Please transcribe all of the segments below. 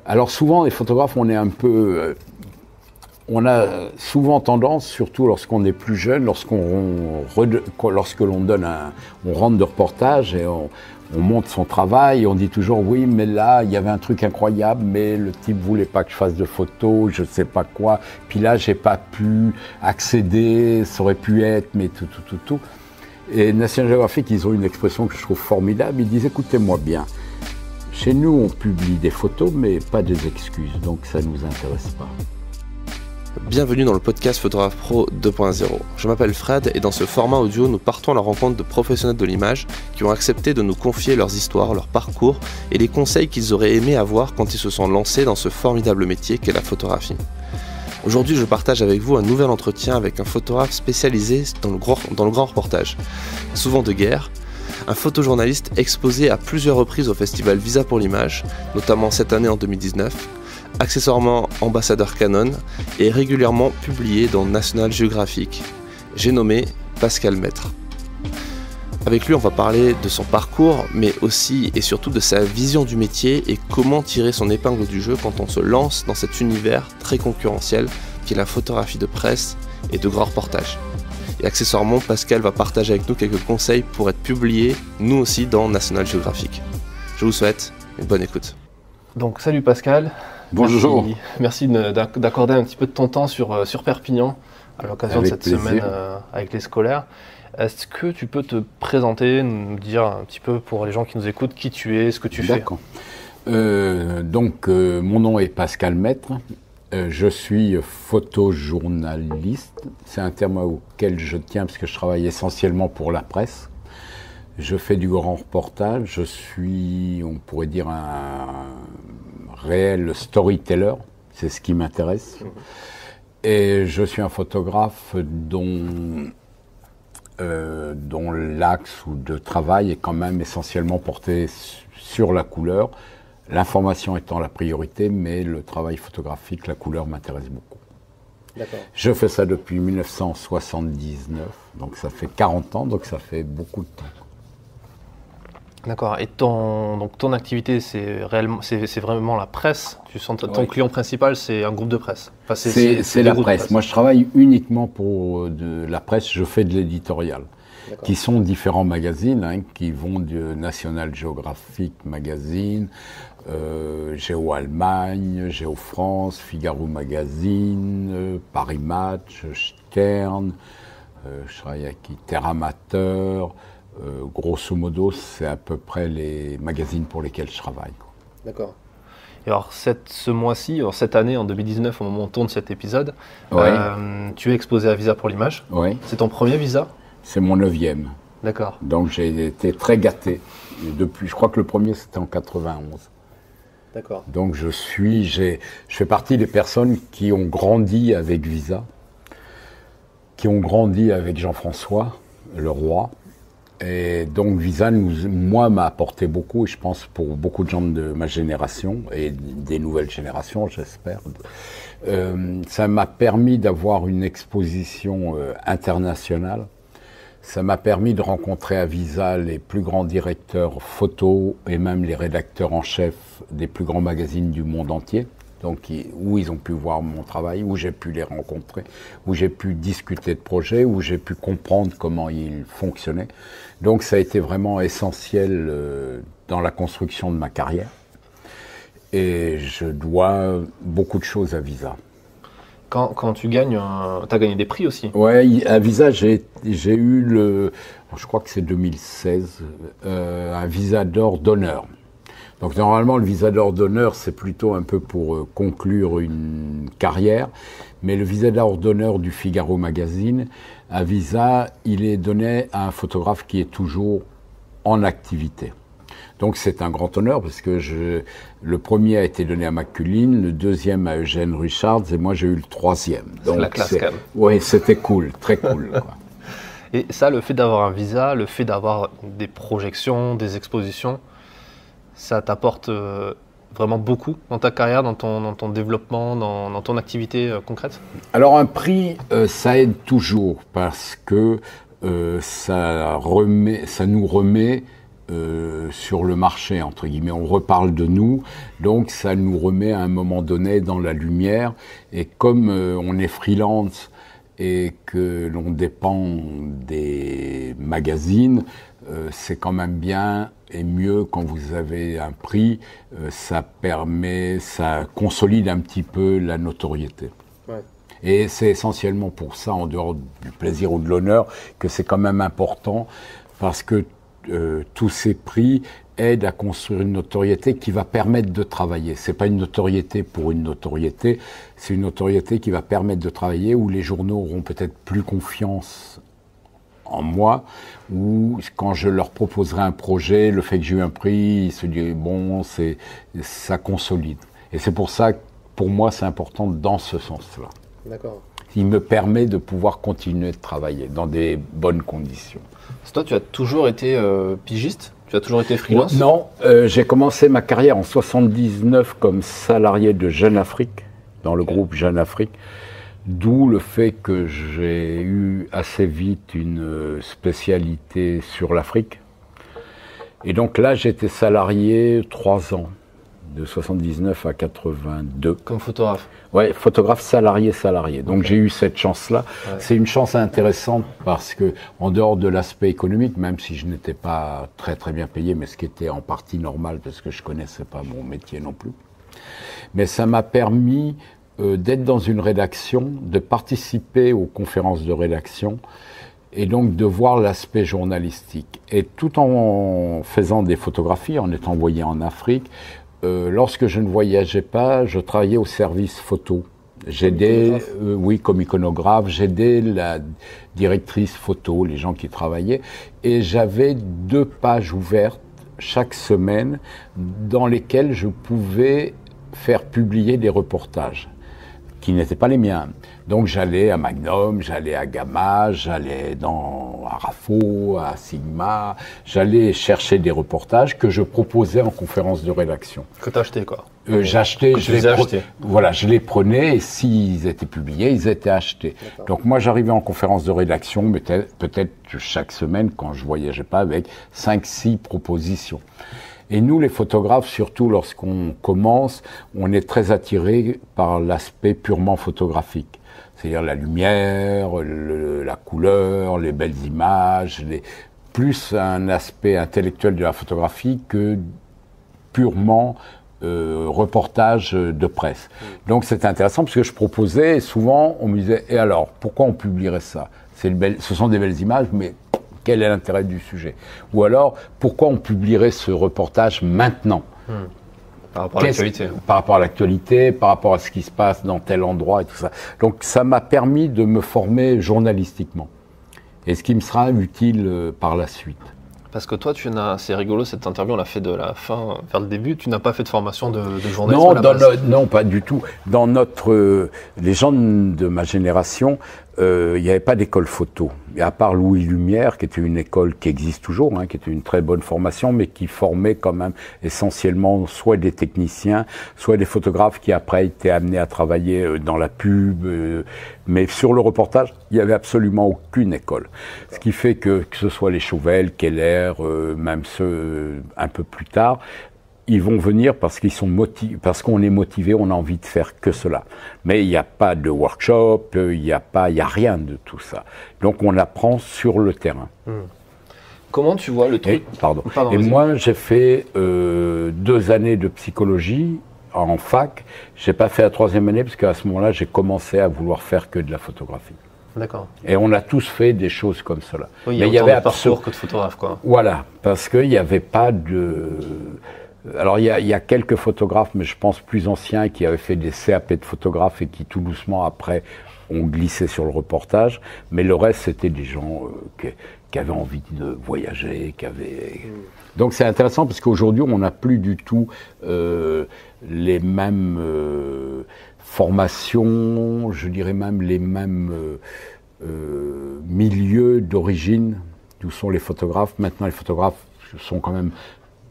Alors souvent, les photographes, on a souvent tendance, surtout lorsqu'on est plus jeune, lorsque l'on rentre de reportage et on montre son travail, on dit toujours oui, mais là il y avait un truc incroyable, mais le type voulait pas que je fasse de photos, je sais pas quoi, puis là j'ai pas pu accéder, ça aurait pu être, mais tout. Et National Geographic, ils ont une expression que je trouve formidable, ils disent écoutez-moi bien, chez nous on publie des photos, mais pas des excuses, donc ça nous intéresse pas. Bienvenue dans le podcast Photographe Pro 2.0. Je m'appelle Fred et dans ce format audio, nous partons à la rencontre de professionnels de l'image qui ont accepté de nous confier leurs histoires, leur parcours et les conseils qu'ils auraient aimé avoir quand ils se sont lancés dans ce formidable métier qu'est la photographie. Aujourd'hui, je partage avec vous un nouvel entretien avec un photographe spécialisé dans le grand reportage, souvent de guerre, un photojournaliste exposé à plusieurs reprises au festival Visa pour l'image, notamment cette année en 2019, accessoirement ambassadeur Canon et régulièrement publié dans National Geographic. J'ai nommé Pascal Maître. Avec lui, on va parler de son parcours, mais aussi et surtout de sa vision du métier et comment tirer son épingle du jeu quand on se lance dans cet univers très concurrentiel qui est la photographie de presse et de grands reportages. Et accessoirement, Pascal va partager avec nous quelques conseils pour être publié, nous aussi, dans National Geographic. Je vous souhaite une bonne écoute. Donc, salut Pascal. Bonjour. Merci d'accorder un petit peu de ton temps sur Perpignan à l'occasion de cette semaine avec les scolaires. Est-ce que tu peux te présenter, nous dire un petit peu pour les gens qui nous écoutent qui tu es, ce que tu fais? D'accord. Mon nom est Pascal Maître. Je suis photojournaliste. C'est un terme auquel je tiens parce que je travaille essentiellement pour la presse. Je fais du grand reportage. Je suis, on pourrait dire, un réel storyteller, c'est ce qui m'intéresse. Et je suis un photographe dont l'axe de travail est quand même essentiellement porté sur la couleur, l'information étant la priorité, mais le travail photographique, la couleur m'intéresse beaucoup. D'accord. Je fais ça depuis 1979, donc ça fait 40 ans, donc ça fait beaucoup de temps. D'accord. Et ton activité, c'est vraiment la presse. Ton client principal, c'est un groupe de presse. Enfin, c'est la presse. Moi, je travaille uniquement pour de la presse. Je fais de l'éditorial, qui sont différents magazines, qui vont de National Geographic Magazine, Géo Allemagne, Géo France, Figaro Magazine, Paris Match, Stern. Je travaille avec Terre Amateur. Grosso modo, c'est à peu près les magazines pour lesquels je travaille. D'accord. Et alors, ce mois-ci, cette année, en 2019, au moment où on tourne cet épisode, tu es exposé à Visa pour l'image. Oui. C'est ton premier Visa? C'est mon 9e. D'accord. Donc j'ai été très gâté. Je crois que le premier, c'était en 91. D'accord. Donc je fais partie des personnes qui ont grandi avec Visa, qui ont grandi avec Jean-François, le roi. Et donc Visa, m'a apporté beaucoup, et je pense pour beaucoup de gens de ma génération, et des nouvelles générations, j'espère. Ça m'a permis d'avoir une exposition internationale. Ça m'a permis de rencontrer à Visa les plus grands directeurs photo et même les rédacteurs en chef des plus grands magazines du monde entier. Donc, où ils ont pu voir mon travail, où j'ai pu les rencontrer, où j'ai pu discuter de projets, où j'ai pu comprendre comment ils fonctionnaient. Donc, ça a été vraiment essentiel dans la construction de ma carrière. Et je dois beaucoup de choses à Visa. Quand tu gagnes, tu as gagné des prix aussi? Oui, à Visa, j'ai eu je crois que c'est 2016, un Visa d'or d'honneur. Donc normalement, le Visa d'or d'honneur, c'est plutôt un peu pour conclure une carrière. Mais le Visa d'or d'honneur du Figaro Magazine, à Visa, il est donné à un photographe qui est toujours en activité. Donc c'est un grand honneur parce que le premier a été donné à McCullin, le deuxième à Eugène Richards et moi j'ai eu le troisième. C'est la classe quand même. Oui, c'était cool, très cool, quoi. Et ça, le fait d'avoir un visa, le fait d'avoir des projections, des expositions, ça t'apporte vraiment beaucoup dans ta carrière, dans ton développement, dans ton activité concrète? Alors un prix, ça aide toujours parce que ça nous remet sur le marché, entre guillemets. On reparle de nous, donc ça nous remet à un moment donné dans la lumière. Et comme on est freelance et que l'on dépend des magazines, c'est quand même bien et mieux quand vous avez un prix, ça consolide un petit peu la notoriété. Ouais. Et c'est essentiellement pour ça, en dehors du plaisir ou de l'honneur, que c'est quand même important, parce que tous ces prix aident à construire une notoriété qui va permettre de travailler. C'est pas une notoriété pour une notoriété, c'est une notoriété qui va permettre de travailler, où les journaux auront peut-être plus confiance en moi, ou quand je leur proposerai un projet, le fait que j'ai eu un prix, ils se disent bon, ça consolide. Et c'est pour ça que pour moi c'est important dans ce sens-là. D'accord. Il me permet de pouvoir continuer de travailler dans des bonnes conditions. Toi, tu as toujours été pigiste ? Tu as toujours été freelance ? Non, j'ai commencé ma carrière en 79 comme salarié de Jeune Afrique, dans le groupe Jeune Afrique, d'où le fait que j'ai eu assez vite une spécialité sur l'Afrique. Et donc là, j'étais salarié 3 ans, de 79 à 82. Comme photographe ? Ouais, photographe salarié. Donc j'ai eu cette chance-là. Ouais. C'est une chance intéressante parce que, en dehors de l'aspect économique, même si je n'étais pas très très bien payé, mais ce qui était en partie normal parce que je connaissais pas mon métier non plus, mais ça m'a permis d'être dans une rédaction, de participer aux conférences de rédaction et donc de voir l'aspect journalistique. Et tout en faisant des photographies, en étant envoyé en Afrique, lorsque je ne voyageais pas, je travaillais au service photo. J'aidais, comme iconographe, j'aidais la directrice photo, les gens qui travaillaient, et j'avais 2 pages ouvertes chaque semaine dans lesquelles je pouvais faire publier des reportages qui n'étaient pas les miens. Donc j'allais à Magnum, j'allais à Gamma, j'allais à Rafo, à Sigma, j'allais chercher des reportages que je proposais en conférence de rédaction. Que tu achetais quoi ? J'achetais, je les prenais et s'ils étaient publiés, ils étaient achetés. D'accord. Donc moi j'arrivais en conférence de rédaction, mais peut-être chaque semaine quand je voyageais pas, avec 5-6 propositions. Et nous, les photographes, surtout lorsqu'on commence, on est très attirés par l'aspect purement photographique. C'est-à-dire la lumière, la couleur, les belles images, plus un aspect intellectuel de la photographie que purement reportage de presse. Donc c'est intéressant parce que je proposais, et souvent on me disait « Et alors, pourquoi on publierait ça ? Ce sont des belles images, mais... quel est l'intérêt du sujet ? Ou alors, pourquoi on publierait ce reportage maintenant ? Par rapport à l'actualité. Par rapport à l'actualité, par rapport à ce qui se passe dans tel endroit et tout ça. Donc ça m'a permis de me former journalistiquement. Et ce qui me sera utile par la suite. Parce que toi, c'est rigolo, cette interview, on l'a fait de la fin vers le début, tu n'as pas fait de formation de journalisme ? Non, pas du tout. Dans les gens de ma génération, il n'y avait pas d'école photo. Et à part Louis Lumière, qui était une école qui existe toujours, qui était une très bonne formation, mais qui formait quand même essentiellement soit des techniciens, soit des photographes qui après étaient amenés à travailler dans la pub. Mais sur le reportage, il n'y avait absolument aucune école. Ce qui fait que ce soit les Chauvel, Keller, même ceux un peu plus tard, ils vont venir parce qu'ils sont parce qu'on est motivé, on a envie de faire que cela. Mais il n'y a pas de workshop, il y a rien de tout ça. Donc on apprend sur le terrain. Comment tu vois le truc ? Et moi, j'ai fait 2 années de psychologie en fac. J'ai pas fait la 3e année parce qu'à ce moment-là, j'ai commencé à vouloir faire que de la photographie. D'accord. Et on a tous fait des choses comme cela. Oui, mais il y avait de parcours que de photographe, quoi. Voilà, parce qu'il n'y avait pas de... Alors il y a quelques photographes, mais je pense plus anciens, qui avaient fait des CAP de photographe et qui tout doucement après ont glissé sur le reportage. Mais le reste, c'était des gens qui avaient envie de voyager, Donc c'est intéressant parce qu'aujourd'hui, on n'a plus du tout les mêmes formations, je dirais même les mêmes milieux d'origine d'où sont les photographes. Maintenant, les photographes sont quand même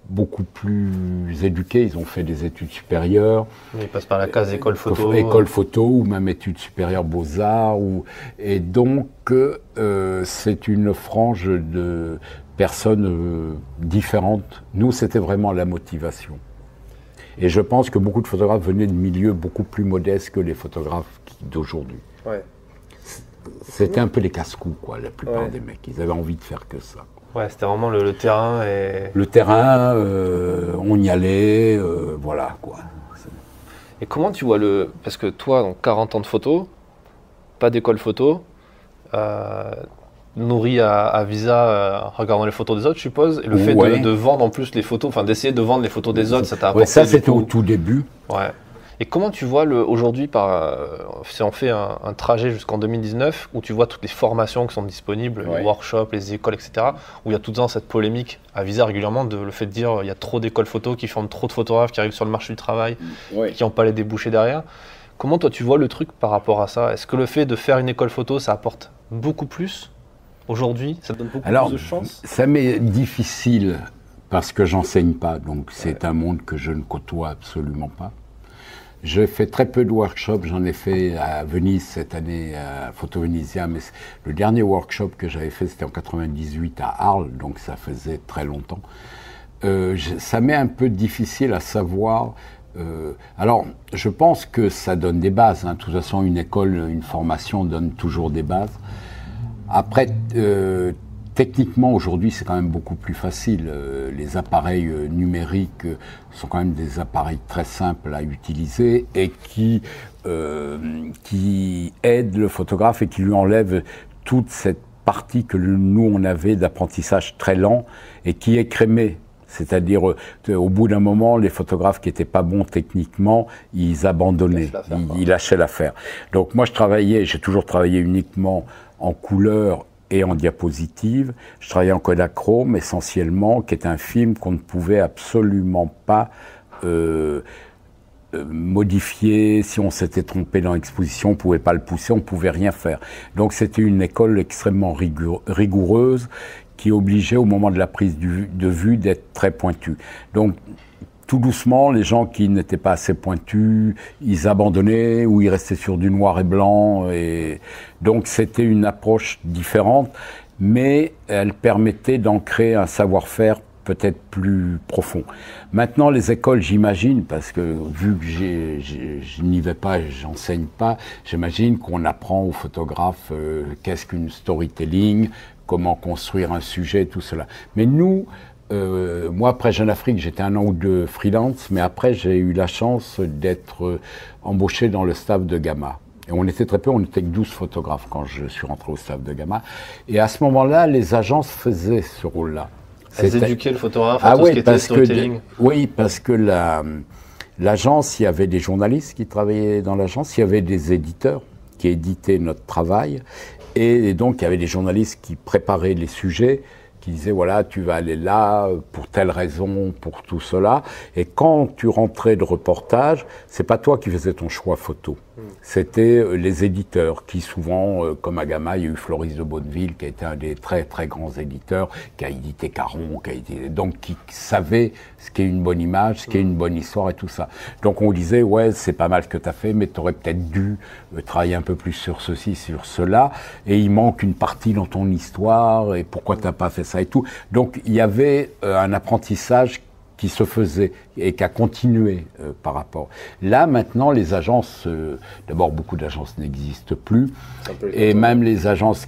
beaucoup plus éduqués, ils ont fait des études supérieures. Ils passent par la case école photo. École photo ou même études supérieures beaux-arts. Et donc, c'est une frange personnes différentes. Nous, c'était vraiment la motivation. Et je pense que beaucoup de photographes venaient de milieux beaucoup plus modestes que les photographes d'aujourd'hui. Ouais. C'était un peu les casse-cous, quoi, la plupart des mecs. Ils avaient envie de faire que ça. Ouais, c'était vraiment le terrain et... Le terrain, on y allait, voilà, quoi. Et comment tu vois Parce que toi, donc 40 ans de photo, pas d'école photo, nourri à visa, regardant les photos des autres, je suppose, et le fait de vendre en plus les photos, enfin d'essayer de vendre les photos des autres, ça t'a apporté... Ouais, ça c'était au tout début. Ouais. Et comment tu vois aujourd'hui, si on fait un trajet jusqu'en 2019, où tu vois toutes les formations qui sont disponibles, les workshops, les écoles, etc., où il y a tout le temps cette polémique à visa régulièrement, le fait de dire il y a trop d'écoles photo qui forment trop de photographes qui arrivent sur le marché du travail, qui n'ont pas les débouchés derrière. Comment toi tu vois le truc par rapport à ça? Est-ce que le fait de faire une école photo, ça apporte beaucoup plus aujourd'hui? Ça donne beaucoup plus de chance? Ça m'est difficile parce que j'enseigne pas, donc c'est un monde que je ne côtoie absolument pas. J'ai fait très peu de workshops, j'en ai fait à Venise cette année, à Photo Venezia, mais le dernier workshop que j'avais fait, c'était en 98 à Arles, donc ça faisait très longtemps. Ça m'est un peu difficile à savoir. Alors, je pense que ça donne des bases. Hein. De toute façon, une école, une formation donne toujours des bases. Après, techniquement, aujourd'hui, c'est quand même beaucoup plus facile. Les appareils numériques sont quand même des appareils très simples à utiliser et qui aident le photographe et qui lui enlèvent toute cette partie que nous, on avait d'apprentissage très lent et qui écrémait. C'est-à-dire, au bout d'un moment, les photographes qui n'étaient pas bons techniquement, ils abandonnaient, ils lâchaient l'affaire. Donc moi, j'ai toujours travaillé uniquement en couleur et en diapositive. Je travaillais en Kodachrome essentiellement, qui est un film qu'on ne pouvait absolument pas modifier. Si on s'était trompé dans l'exposition, on ne pouvait pas le pousser, on ne pouvait rien faire. Donc c'était une école extrêmement rigoureuse qui obligeait au moment de la prise de vue d'être très pointu. Donc tout doucement, les gens qui n'étaient pas assez pointus, ils abandonnaient ou ils restaient sur du noir et blanc. Et donc c'était une approche différente, mais elle permettait d'ancrer un savoir-faire peut-être plus profond. Maintenant, les écoles, j'imagine, parce que vu que je n'y vais pas, j'enseigne pas, j'imagine qu'on apprend aux photographes qu'est-ce qu'une storytelling, comment construire un sujet, tout cela. Mais nous, moi, après Jeune Afrique, j'étais 1 an ou 2 freelance, mais après, j'ai eu la chance d'être embauché dans le staff de Gamma. Et on était très peu, on était que 12 photographes quand je suis rentré au staff de Gamma. Et à ce moment-là, les agences faisaient ce rôle-là. Elles éduquaient le photographe à tout ce qui était storytelling. Oui, parce que l'agence, il y avait des journalistes qui travaillaient dans l'agence, il y avait des éditeurs qui éditaient notre travail, et donc il y avait des journalistes qui préparaient les sujets, qui disaient voilà, tu vas aller là pour telle raison, pour tout cela. Et quand tu rentrais de reportage, c'est pas toi qui faisais ton choix photo. C'était les éditeurs qui souvent, comme à Gamma, il y a eu Floris de Bonneville qui a été un des très très grands éditeurs, qui a édité Caron, donc qui savait ce qu'est une bonne image, ce qu'est une bonne histoire et tout ça. Donc on disait ouais, c'est pas mal ce que tu as fait, mais tu aurais peut-être dû travailler un peu plus sur ceci, sur cela, et il manque une partie dans ton histoire, et pourquoi tu n'as pas fait ça et tout. Donc il y avait un apprentissage qui se faisait et qui a continué par rapport. Là, maintenant, les agences, d'abord, beaucoup d'agences n'existent plus, et même les agences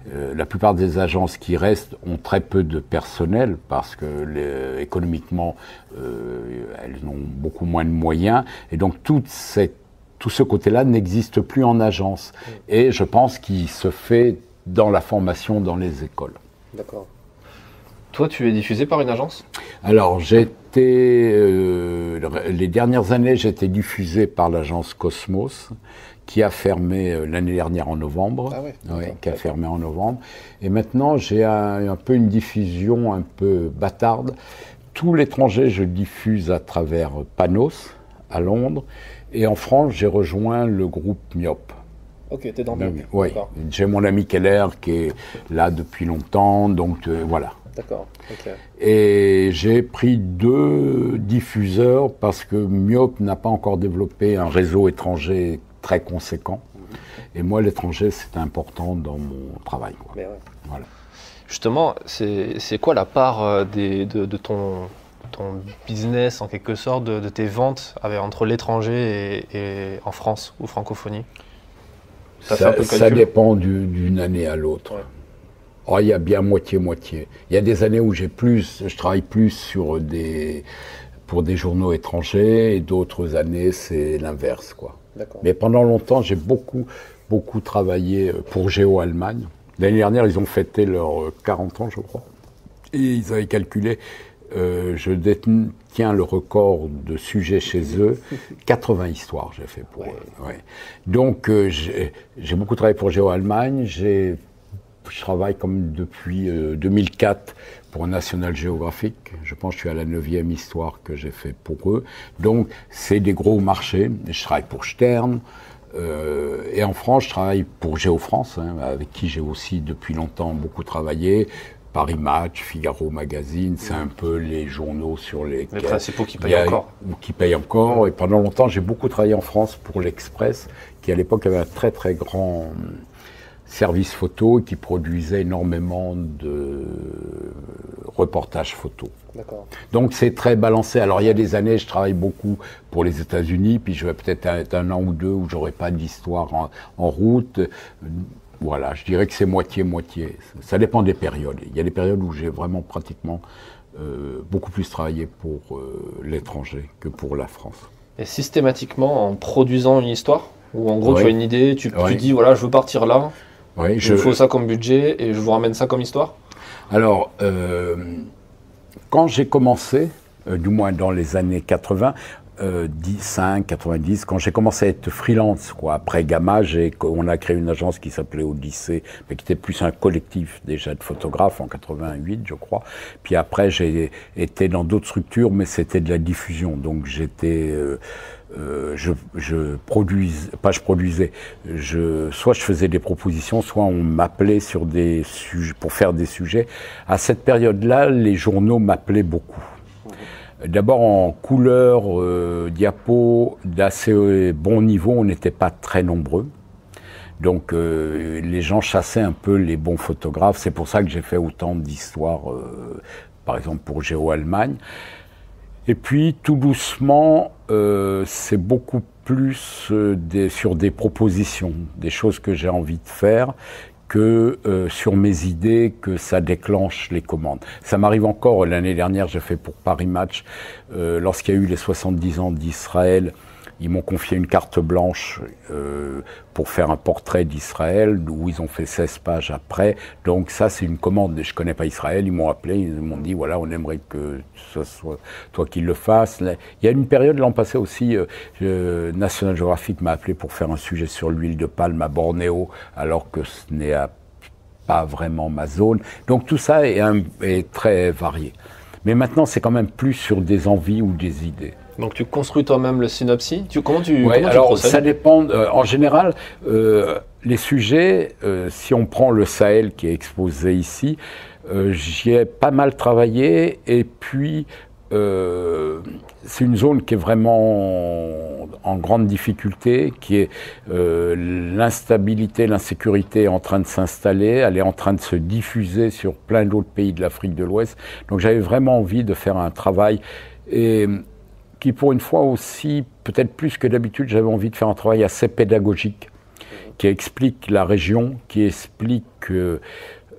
la plupart des agences qui restent ont très peu de personnel, parce que économiquement, elles ont beaucoup moins de moyens, et donc tout ce côté-là n'existe plus en agence. Et je pense qu'il se fait dans la formation dans les écoles. D'accord. Toi, tu es diffusé par une agence ? Alors, les dernières années, j'ai été diffusé par l'agence Cosmos, qui a fermé l'année dernière en novembre. Ah ouais, qui a fermé en novembre. Et maintenant, j'ai un peu une diffusion un peu bâtarde. Tout l'étranger, je diffuse à travers Panos, à Londres. Et en France, j'ai rejoint le groupe Myope. Ok, t'es dans Myope. Oui, j'ai mon ami Keller qui est là depuis longtemps, donc voilà. D'accord, ok. Et j'ai pris 2 diffuseurs parce que Myope n'a pas encore développé un réseau étranger très conséquent. Et moi, l'étranger, c'est important dans mon travail, quoi. Mais ouais. Voilà. Justement, c'est quoi la part de ton business, en quelque sorte, de tes ventes entre l'étranger et en France ou francophonie? Ça dépend d'une année à l'autre. Ouais. Oh, il y a bien moitié-moitié. Il y a des années où je travaille plus pour des journaux étrangers, et d'autres années, c'est l'inverse, quoi. Mais pendant longtemps, j'ai beaucoup travaillé pour Géo Allemagne. L'année dernière, ils ont fêté leurs 40 ans, je crois. Et ils avaient calculé, je détiens le record de sujets chez eux. 80 histoires, j'ai fait pour eux. Ouais. Donc, j'ai beaucoup travaillé pour Géo Allemagne. Je travaille comme depuis 2004 pour National Geographic. Je pense que je suis à la 9e histoire que j'ai fait pour eux. Donc, c'est des gros marchés. Je travaille pour Stern. Et en France, je travaille pour Géofrance, avec qui j'ai aussi depuis longtemps beaucoup travaillé. Paris Match, Figaro Magazine, c'est un peu les journaux sur les principaux qui payent encore. Qui payent encore. Et pendant longtemps, j'ai beaucoup travaillé en France pour l'Express, qui à l'époque avait un très très grand service photo et qui produisait énormément de reportages photos. D'accord. Donc c'est très balancé. Alors il y a des années, je travaille beaucoup pour les États-Unis, puis je vais peut-être être un an ou deux où j'aurai pas d'histoire en route. Voilà, je dirais que c'est moitié-moitié. Ça dépend des périodes. Il y a des périodes où j'ai vraiment pratiquement beaucoup plus travaillé pour l'étranger que pour la France. Et systématiquement en produisant une histoire, ou en gros tu as une idée, tu dis voilà, je veux partir là, il me faut ça comme budget et je vous ramène ça comme histoire? Alors, quand j'ai commencé, du moins dans les années 80, 90, quand j'ai commencé à être freelance, quoi. Après Gamma, on a créé une agence qui s'appelait Odyssée, mais qui était plus un collectif déjà de photographes en 88, je crois. Puis après, j'ai été dans d'autres structures, mais c'était de la diffusion. Donc j'étais, soit je faisais des propositions, soit on m'appelait sur des sujets, pour faire des sujets. À cette période-là, les journaux m'appelaient beaucoup. D'abord en couleur, diapo, d'assez bon niveau, on n'était pas très nombreux. Donc les gens chassaient un peu les bons photographes. C'est pour ça que j'ai fait autant d'histoires, par exemple pour Géo Allemagne. Et puis tout doucement, c'est beaucoup plus sur des propositions, des choses que j'ai envie de faire, que sur mes idées, que ça déclenche les commandes. Ça m'arrive encore, l'année dernière, j'ai fait pour Paris Match, lorsqu'il y a eu les 70 ans d'Israël, ils m'ont confié une carte blanche pour faire un portrait d'Israël, où ils ont fait 16 pages après. Donc ça, c'est une commande. Je connais pas Israël, ils m'ont appelé, ils m'ont dit, voilà, on aimerait que ce soit toi qui le fasses. Il y a une période, l'an passé aussi, National Geographic m'a appelé pour faire un sujet sur l'huile de palme à Bornéo, alors que ce n'est pas vraiment ma zone. Donc tout ça est très varié. Mais maintenant, c'est quand même plus sur des envies ou des idées. Donc tu construis toi-même le synopsis. Comment tu procèdes? Ça dépend. En général, les sujets, si on prend le Sahel qui est exposé ici, j'y ai pas mal travaillé. Et puis, c'est une zone qui est vraiment en grande difficulté, qui est l'instabilité, l'insécurité est en train de s'installer, elle est en train de se diffuser sur plein d'autres pays de l'Afrique de l'Ouest. Donc j'avais vraiment envie de faire un travail qui pour une fois aussi, peut-être plus que d'habitude, j'avais envie de faire un travail assez pédagogique, qui explique la région, qui explique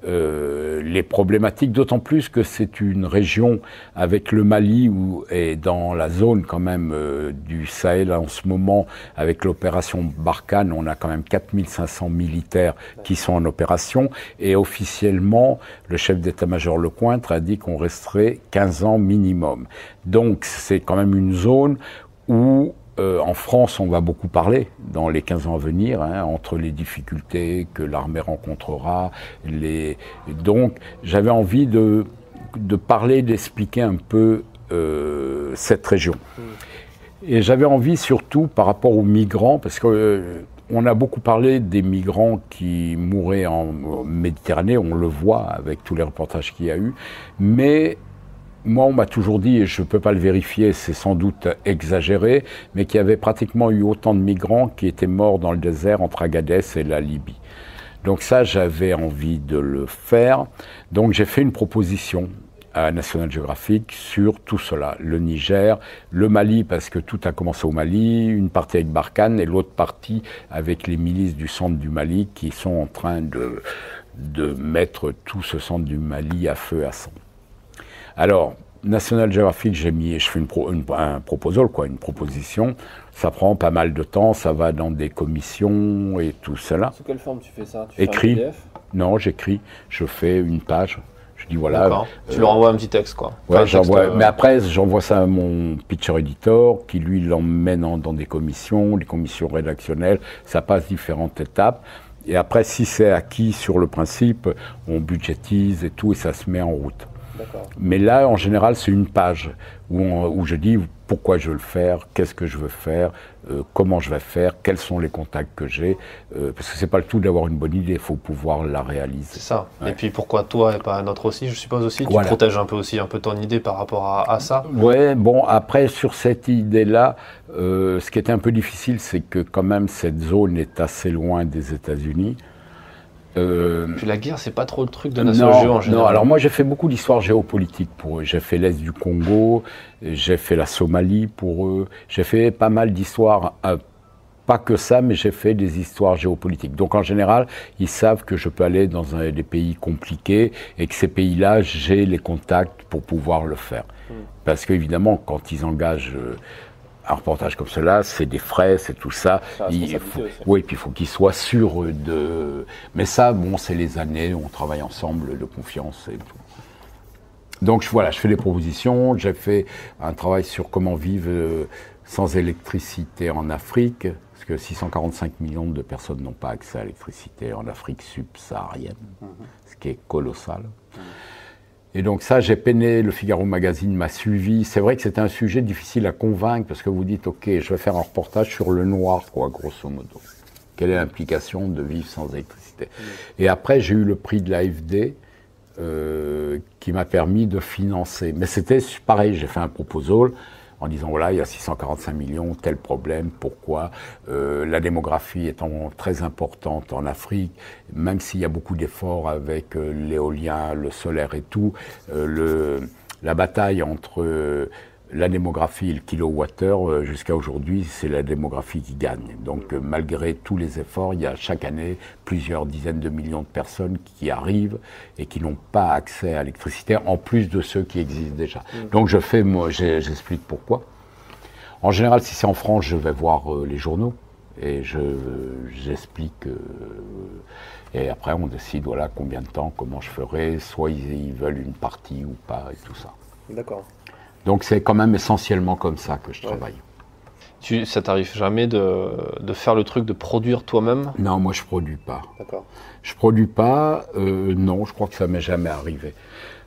les problématiques, d'autant plus que c'est une région avec le Mali et dans la zone quand même du Sahel en ce moment, avec l'opération Barkhane, on a quand même 4500 militaires qui sont en opération et officiellement, le chef d'état-major Lecointre a dit qu'on resterait 15 ans minimum. Donc c'est quand même une zone où en France, on va beaucoup parler dans les 15 ans à venir, entre les difficultés que l'armée rencontrera. Donc, j'avais envie de parler, d'expliquer un peu cette région. Et j'avais envie surtout par rapport aux migrants, parce que on a beaucoup parlé des migrants qui mouraient en Méditerranée, on le voit avec tous les reportages qu'il y a eu, mais moi, on m'a toujours dit, et je ne peux pas le vérifier, c'est sans doute exagéré, mais qu'il y avait pratiquement eu autant de migrants qui étaient morts dans le désert entre Agadez et la Libye. Donc ça, j'avais envie de le faire. Donc j'ai fait une proposition à National Geographic sur tout cela. Le Niger, le Mali, parce que tout a commencé au Mali, une partie avec Barkhane et l'autre partie avec les milices du centre du Mali qui sont en train de mettre tout ce centre du Mali à feu et à sang. Alors, National Geographic, je fais un proposal, une proposition. Ça prend pas mal de temps, ça va dans des commissions et tout cela. Sous quelle forme tu fais ça? Écrit. Fais un PDF? Non, j'écris. Je fais une page. Je dis voilà. D'accord. Tu leur envoies un petit texte, quoi. Ouais, enfin, mais après, j'envoie ça à mon pitcher editor, qui lui l'emmène dans des commissions, les commissions rédactionnelles. Ça passe différentes étapes. Et après, si c'est acquis sur le principe, on budgétise et tout, et ça se met en route. Mais là, en général, c'est une page où je dis pourquoi je veux le faire, qu'est-ce que je veux faire, comment je vais faire, quels sont les contacts que j'ai. Parce que c'est pas le tout d'avoir une bonne idée, il faut pouvoir la réaliser. C'est ça. Ouais. Et puis pourquoi toi et pas un autre aussi, je suppose aussi. Voilà. Tu protèges un peu ton idée par rapport à ça. Ouais, bon, après, sur cette idée-là, ce qui était un peu difficile, c'est que quand même, cette zone est assez loin des États-Unis. Puis la guerre, c'est pas trop le truc de National Geo en général. Non, alors moi j'ai fait beaucoup d'histoire géopolitique pour eux. J'ai fait l'Est du Congo, j'ai fait la Somalie pour eux, j'ai fait pas mal d'histoires, pas que ça, mais j'ai fait des histoires géopolitiques. Donc en général, ils savent que je peux aller dans des pays compliqués et que ces pays-là, j'ai les contacts pour pouvoir le faire. Parce qu'évidemment, quand ils engagent un reportage comme cela, c'est des frais, c'est tout ça. Oui, puis il faut qu'ils soient sûrs de... Mais ça, bon, c'est les années, on travaille ensemble de confiance et tout. Donc voilà, je fais des propositions, j'ai fait un travail sur comment vivre sans électricité en Afrique, parce que 645 millions de personnes n'ont pas accès à l'électricité en Afrique subsaharienne, ce qui est colossal. Et donc ça, j'ai peiné, le Figaro Magazine m'a suivi. C'est vrai que c'était un sujet difficile à convaincre parce que vous dites, ok, je vais faire un reportage sur le noir, quoi, grosso modo. Quelle est l'implication de vivre sans électricité? Et après, j'ai eu le prix de l'AFD qui m'a permis de financer. Mais c'était pareil, j'ai fait un proposal en disant, voilà, il y a 645 millions, tel problème, pourquoi la démographie étant très importante en Afrique, même s'il y a beaucoup d'efforts avec l'éolien, le solaire et tout, la bataille entre la démographie et le kilowattheure, jusqu'à aujourd'hui, c'est la démographie qui gagne. Donc malgré tous les efforts, il y a chaque année plusieurs dizaines de millions de personnes qui arrivent et qui n'ont pas accès à l'électricité, en plus de ceux qui existent déjà. Donc j'explique pourquoi. En général, si c'est en France, je vais voir les journaux et j'explique. Et après, on décide voilà, combien de temps, comment je ferai, soit ils veulent une partie ou pas et tout ça. D'accord. Donc c'est quand même essentiellement comme ça que je travaille. Ça t'arrive jamais de faire le truc de produire toi-même? Non, moi je produis pas. D'accord. Je produis pas, non, je crois que ça m'est jamais arrivé.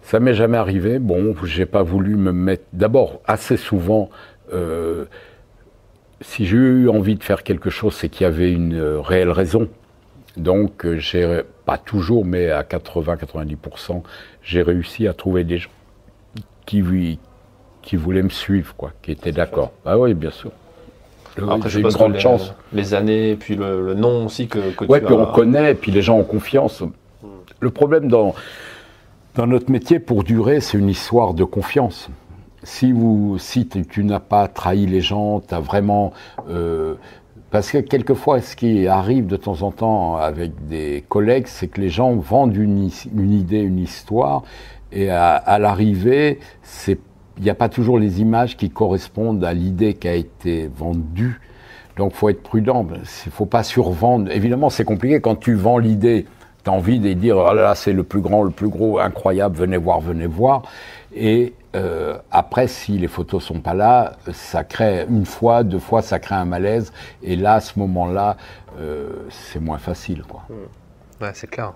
Ça m'est jamais arrivé, bon, j'ai pas voulu me mettre... D'abord, assez souvent, si j'ai eu envie de faire quelque chose, c'est qu'il y avait une réelle raison. Donc j'ai, pas toujours, mais à 80-90%, j'ai réussi à trouver des gens qui voulaient me suivre, quoi, qui étaient d'accord. Ah oui, bien sûr. Après, j'ai une grande chance. Les années, puis le nom aussi que tu as... Oui, puis on connaît, puis les gens ont confiance. Le problème dans notre métier, pour durer, c'est une histoire de confiance. Si tu n'as pas trahi les gens, tu as vraiment... parce que quelquefois, ce qui arrive de temps en temps avec des collègues, c'est que les gens vendent une idée, une histoire, et à l'arrivée, il n'y a pas toujours les images qui correspondent à l'idée qui a été vendue. Donc, il faut être prudent. Il ne faut pas survendre. Évidemment, c'est compliqué. Quand tu vends l'idée, tu as envie de dire « Oh là là, c'est le plus grand, le plus gros, incroyable, venez voir, venez voir ». Et après, si les photos sont pas là, ça crée une fois, deux fois, ça crée un malaise. Et là, à ce moment-là, c'est moins facile, quoi. Ouais, c'est clair.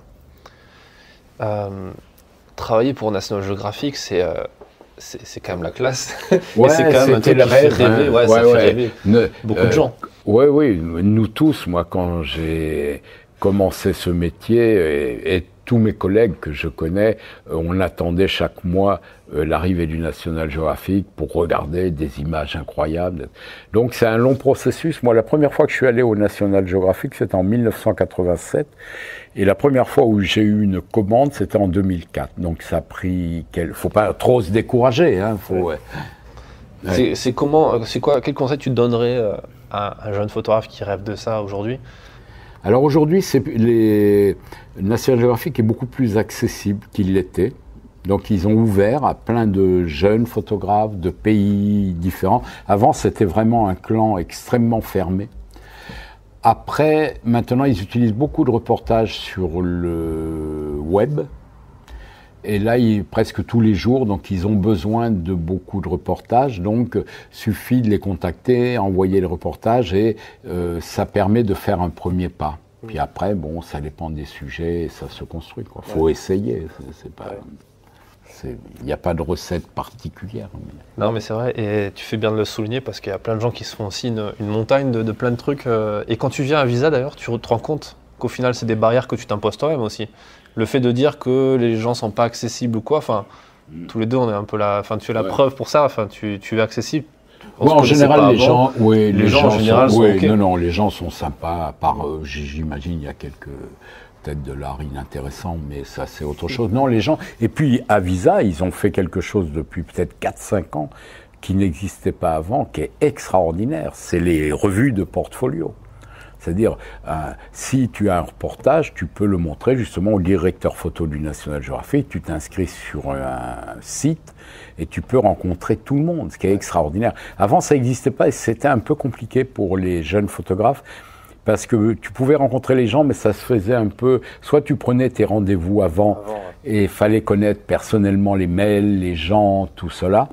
Travailler pour National Geographic, c'est quand même la classe. Ouais, c'est quand même un truc qui fait rêver. Ouais, ça fait rêver beaucoup de gens. Oui, nous tous. Moi, quand j'ai commencé ce métier, et tous mes collègues que je connais, on attendait chaque mois l'arrivée du National Geographic pour regarder des images incroyables. Donc c'est un long processus. Moi, la première fois que je suis allé au National Geographic, c'était en 1987. Et la première fois où j'ai eu une commande, c'était en 2004. Donc ça a pris... Faut pas trop se décourager. Hein, ouais. C'est quoi, quel conseil tu donnerais à un jeune photographe qui rêve de ça aujourd'hui ? Alors aujourd'hui, le National Geographic est beaucoup plus accessible qu'il l'était. Donc ils ont ouvert à plein de jeunes photographes de pays différents. Avant, c'était vraiment un clan extrêmement fermé. Après, maintenant, ils utilisent beaucoup de reportages sur le web. Et là, presque tous les jours, donc ils ont besoin de beaucoup de reportages. Donc, suffit de les contacter, envoyer le reportage et ça permet de faire un premier pas. Puis après, bon, ça dépend des sujets, ça se construit, quoi. Faut essayer. C'est pas... Il n'y a pas de recette particulière. Mais... Non, mais c'est vrai, et tu fais bien de le souligner parce qu'il y a plein de gens qui se font aussi une montagne de plein de trucs. Et quand tu viens à Visa, d'ailleurs, tu te rends compte qu'au final, c'est des barrières que tu t'imposes toi-même aussi. Le fait de dire que les gens ne sont pas accessibles ou quoi, enfin, tous les deux, on est un peu là. Enfin, tu es la preuve pour ça, enfin, tu es accessible. En général, les gens en général sont okay. Non, les gens sont sympas, à part, j'imagine, il y a quelques... peut-être de l'art inintéressant, mais ça c'est autre chose. Non, les gens... Et puis à Visa, ils ont fait quelque chose depuis peut-être 4-5 ans qui n'existait pas avant, qui est extraordinaire. C'est les revues de portfolio. C'est-à-dire, si tu as un reportage, tu peux le montrer justement au directeur photo du National Geographic, tu t'inscris sur un site et tu peux rencontrer tout le monde, ce qui est extraordinaire. Avant, ça n'existait pas et c'était un peu compliqué pour les jeunes photographes. Parce que tu pouvais rencontrer les gens, mais ça se faisait un peu... Soit tu prenais tes rendez-vous avant et il fallait connaître personnellement les mails, les gens, tout cela.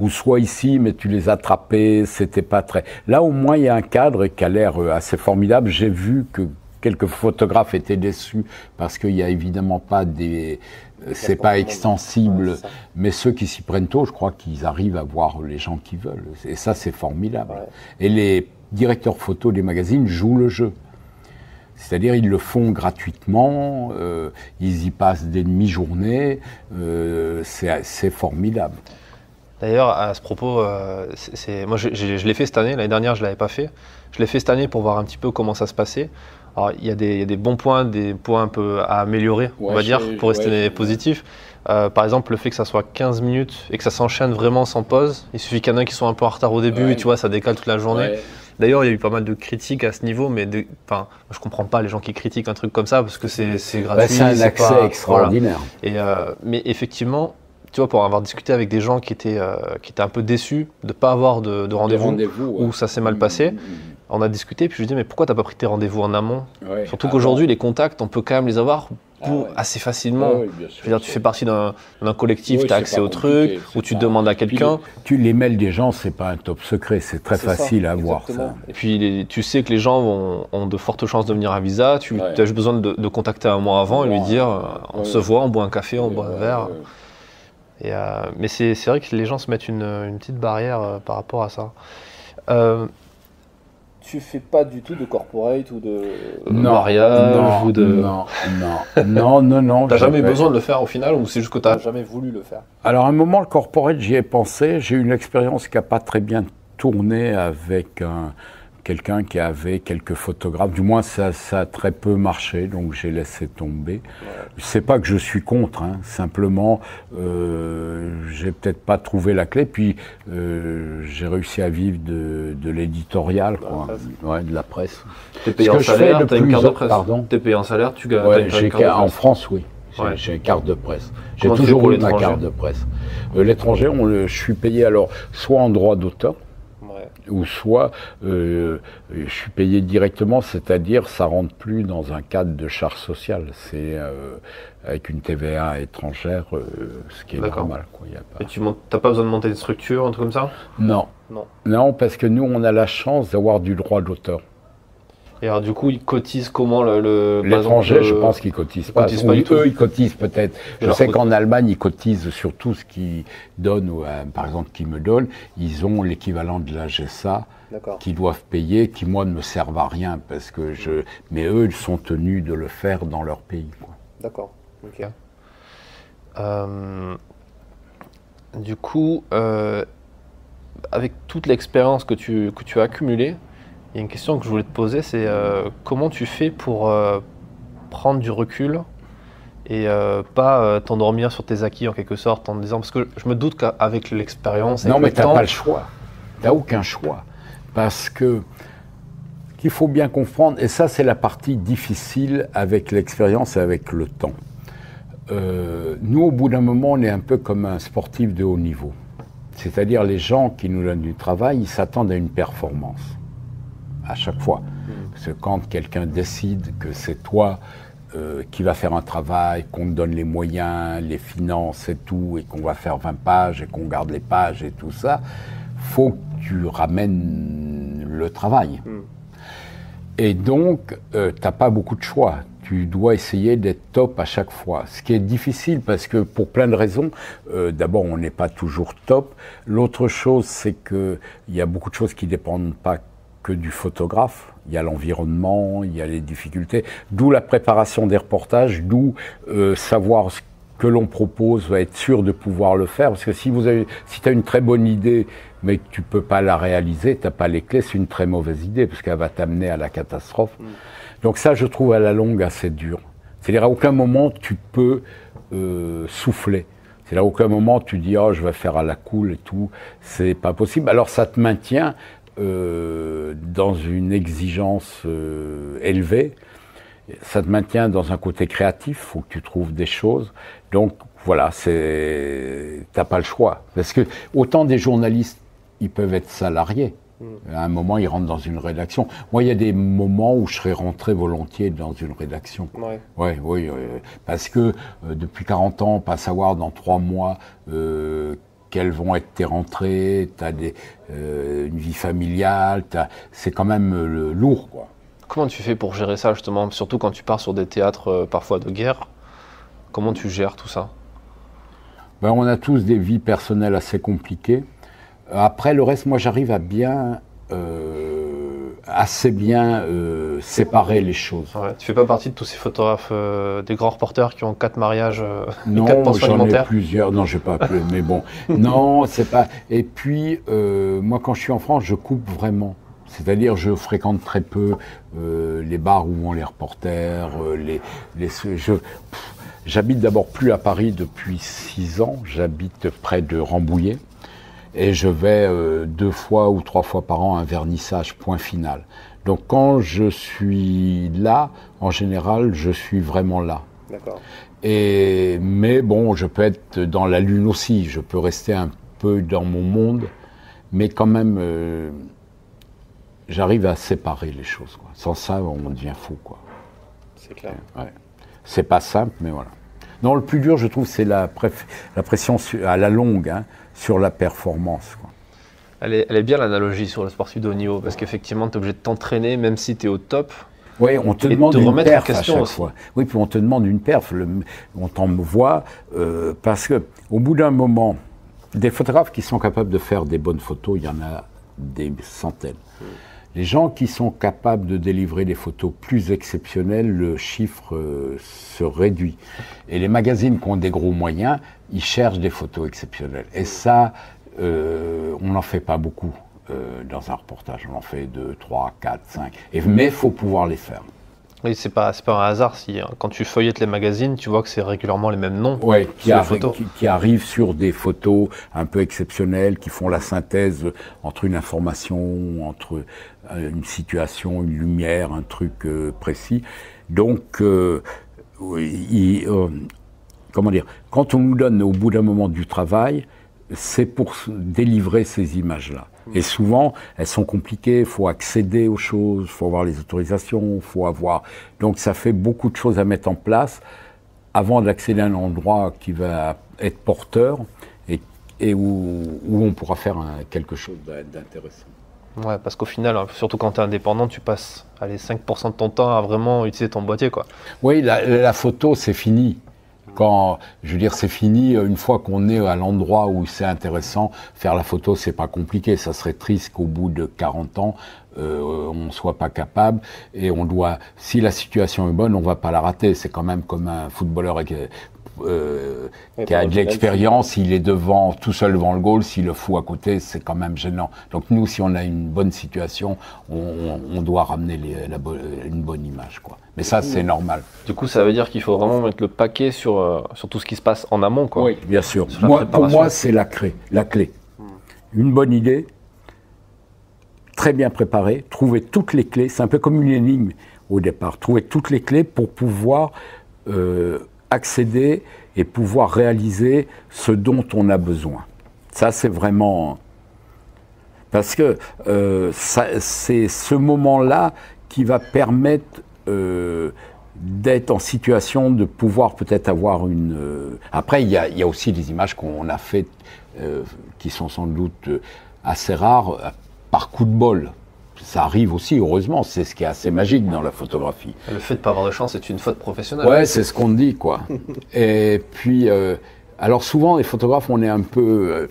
Ou soit ici, mais tu les attrapais, c'était pas très... Là, au moins, il y a un cadre qui a l'air assez formidable. J'ai vu que quelques photographes étaient déçus parce qu'il n'y a évidemment pas des... C'est pas extensible, mais ceux qui s'y prennent tôt, je crois qu'ils arrivent à voir les gens qui veulent. Et ça, c'est formidable. Ouais. Et les directeurs photo des magazines jouent le jeu. C'est-à-dire, ils le font gratuitement, ils y passent des demi-journées, c'est formidable. D'ailleurs, à ce propos, moi je l'ai fait cette année, l'année dernière je ne l'avais pas fait. Je l'ai fait cette année pour voir un petit peu comment ça se passait. Alors, il y a des bons points, des points un peu à améliorer, on va dire, pour rester positif. Par exemple, le fait que ça soit 15 minutes et que ça s'enchaîne vraiment sans pause. Il suffit qu'il y en ait qui sont un peu en retard au début et tu vois, ça décale toute la journée. Ouais. D'ailleurs, il y a eu pas mal de critiques à ce niveau, mais je comprends pas les gens qui critiquent un truc comme ça parce que c'est gratuit. C'est un accès extraordinaire. Voilà. Mais effectivement, tu vois, pour avoir discuté avec des gens qui étaient un peu déçus de ne pas avoir de rendez-vous où ça s'est mal passé, on a discuté, puis je lui ai dit, mais pourquoi tu n'as pas pris tes rendez-vous en amont ? Surtout qu'aujourd'hui, les contacts, on peut quand même les avoir assez facilement. Je veux dire, tu fais partie d'un collectif, tu as accès au truc, ou tu demandes à quelqu'un. Les mails des gens, c'est pas un top secret, c'est très facile à voir ça. Et puis tu sais que les gens ont de fortes chances de venir à Visa, tu as juste besoin de contacter un mois avant et lui dire, on se voit, on boit un café, on boit un verre. Mais c'est vrai que les gens se mettent une petite barrière par rapport à ça. Tu fais pas du tout de corporate ou de mariage ou de... Non. T'as jamais besoin de le faire au final ou c'est juste que t'as jamais voulu le faire ? Alors à un moment, le corporate, j'y ai pensé. J'ai eu une expérience qui n'a pas très bien tourné avec quelqu'un qui avait quelques photographes. Du moins, ça a très peu marché, donc j'ai laissé tomber. Ouais. C'est pas que je suis contre, simplement, j'ai peut-être pas trouvé la clé. Puis j'ai réussi à vivre de l'éditorial, de la presse. T'es payé en salaire, t'as une carte de presse. Pardon. T'es payé en salaire, tu gagnes. Ouais, en France, oui. J'ai une carte de presse. J'ai toujours eu ma carte de presse. L'étranger, je suis payé alors soit en droit d'auteur, ou soit je suis payé directement, c'est-à-dire ça rentre plus dans un cadre de charge sociale, c'est avec une TVA étrangère, ce qui est normal. Quoi. Et tu n'as pas besoin de monter des structures, un truc comme ça ? Non, parce que nous on a la chance d'avoir du droit d'auteur. Et alors du coup, ils cotisent comment l'étranger, je pense qu'ils cotisent pas. Eux, ils cotisent peut-être. Je sais qu'en Allemagne, ils cotisent sur tout ce qu'ils donnent, par exemple, qu'ils me donnent. Ils ont l'équivalent de la GSA qu'ils doivent payer, qui moi ne me servent à rien parce que mais eux, ils sont tenus de le faire dans leur pays. Quoi. D'accord. Ok. Du coup, avec toute l'expérience que tu as accumulée, il y a une question que je voulais te poser, c'est comment tu fais pour prendre du recul et pas t'endormir sur tes acquis en quelque sorte, en disant, parce que je me doute qu'avec l'expérience, avec Non, mais le temps... t'as pas le choix. T'as aucun choix. Parce que qu'il faut bien comprendre, et ça c'est la partie difficile avec l'expérience et avec le temps. Nous, au bout d'un moment, on est un peu comme un sportif de haut niveau. C'est-à-dire les gens qui nous donnent du travail, ils s'attendent à une performance, à chaque fois. Parce que quand quelqu'un décide que c'est toi qui va faire un travail, qu'on te donne les moyens, les finances et tout, et qu'on va faire 20 pages, et qu'on garde les pages et tout ça, faut que tu ramènes le travail. Et donc, t'as pas beaucoup de choix. Tu dois essayer d'être top à chaque fois. Ce qui est difficile parce que pour plein de raisons, d'abord on n'est pas toujours top. L'autre chose, c'est que il y a beaucoup de choses qui dépendent pas que du photographe. Il y a l'environnement, il y a les difficultés. D'où la préparation des reportages, d'où savoir ce que l'on propose, être sûr de pouvoir le faire. Parce que si tu as une très bonne idée, mais que tu peux pas la réaliser, tu n'as pas les clés, c'est une très mauvaise idée, parce qu'elle va t'amener à la catastrophe. Donc ça, je trouve à la longue assez dur. C'est-à-dire à aucun moment tu peux souffler. C'est-à-dire à aucun moment tu dis « oh, je vais faire à la cool et tout ». C'est pas possible. Alors ça te maintient dans une exigence élevée. Ça te maintient dans un côté créatif, il faut que tu trouves des choses. Donc voilà, t'as pas le choix. Parce que autant des journalistes, ils peuvent être salariés. À un moment, ils rentrent dans une rédaction. Moi, il y a des moments où je serais rentré volontiers dans une rédaction. Oui, parce que depuis 40 ans, pas savoir dans 3 mois quelles vont être tes rentrées, t'as une vie familiale, c'est quand même lourd, quoi. Comment tu fais pour gérer ça justement, surtout quand tu pars sur des théâtres parfois de guerre? Comment tu gères tout ça? Ben, on a tous des vies personnelles assez compliquées. Après le reste, moi j'arrive à assez bien séparer les choses. Ouais, tu fais pas partie de tous ces photographes, des grands reporters qui ont 4 mariages, non, 4 pensions j'en ai alimentaires? plusieurs. Non, j'ai pas appelé, mais bon. Non, c'est pas. Et puis moi, quand je suis en France, je coupe vraiment. C'est-à-dire, je fréquente très peu les bars où vont les reporters. J'habite d'abord plus à Paris depuis 6 ans. J'habite près de Rambouillet. Et je vais 2 fois ou 3 fois par an à un vernissage, point final. Donc quand je suis là, en général, je suis vraiment là. D'accord. Mais bon, je peux être dans la lune aussi. Je peux rester un peu dans mon monde. Mais quand même, j'arrive à séparer les choses, quoi. Sans ça, on devient fou, quoi. C'est clair. Ouais. C'est pas simple, mais voilà. Non, le plus dur, je trouve, c'est la pression à la longue, hein, sur la performance, quoi. Elle est bien l'analogie sur le sportif de haut niveau, parce qu'effectivement, tu es obligé de t'entraîner, même si tu es au top. Oui, on te demande une perf à chaque fois. Oui, puis on te demande une perf. On t'envoie parce que au bout d'un moment, des photographes qui sont capables de faire des bonnes photos, il y en a des centaines. Les gens qui sont capables de délivrer des photos plus exceptionnelles, le chiffre se réduit. Et les magazines qui ont des gros moyens, ils cherchent des photos exceptionnelles. Et ça, on n'en fait pas beaucoup dans un reportage. On en fait 2, 3, 4, 5. Mais il faut pouvoir les faire. Oui, c'est pas un hasard si quand tu feuillettes les magazines, tu vois que c'est régulièrement les mêmes noms. Oui, qui arrivent sur des photos un peu exceptionnelles, qui font la synthèse entre une information, entre une situation, une lumière, un truc précis. Donc, comment dire, quand on nous donne au bout d'un moment du travail, c'est pour délivrer ces images-là. Et souvent, elles sont compliquées, il faut accéder aux choses, il faut avoir les autorisations, il faut avoir... Donc ça fait beaucoup de choses à mettre en place avant d'accéder à un endroit qui va être porteur et où on pourra faire quelque chose d'intéressant. Ouais, parce qu'au final, surtout quand tu es indépendant, tu passes 5% de ton temps à vraiment utiliser ton boîtier, quoi. Oui, la photo, c'est fini. Quand, je veux dire, c'est fini, une fois qu'on est à l'endroit où c'est intéressant, faire la photo, c'est pas compliqué. Ça serait triste qu'au bout de 40 ans, on soit pas capable. Et on doit, si la situation est bonne, on va pas la rater. C'est quand même comme un footballeur qui a de l'expérience, il est devant, tout seul devant le goal, s'il le fout à côté, c'est quand même gênant. Donc nous, si on a une bonne situation, on doit ramener une bonne image, quoi. Mais ça, c'est normal. Du coup, ça veut dire qu'il faut vraiment mettre le paquet sur tout ce qui se passe en amont, quoi. Oui, bien sûr. Pour moi, c'est la clé. Une bonne idée, très bien préparée, trouver toutes les clés. C'est un peu comme une énigme au départ. Trouver toutes les clés pour pouvoir accéder et pouvoir réaliser ce dont on a besoin. Ça, c'est vraiment... Parce que c'est ce moment-là qui va permettre d'être en situation de pouvoir peut-être avoir une... Après, il y a aussi des images qu'on a faites qui sont sans doute assez rares par coup de bol. Ça arrive aussi, heureusement, c'est ce qui est assez magique dans la photographie. Le fait de ne pas avoir de chance, c'est une faute professionnelle. Ouais, c'est ce qu'on dit, quoi. Et puis, alors souvent, les photographes, on est un peu...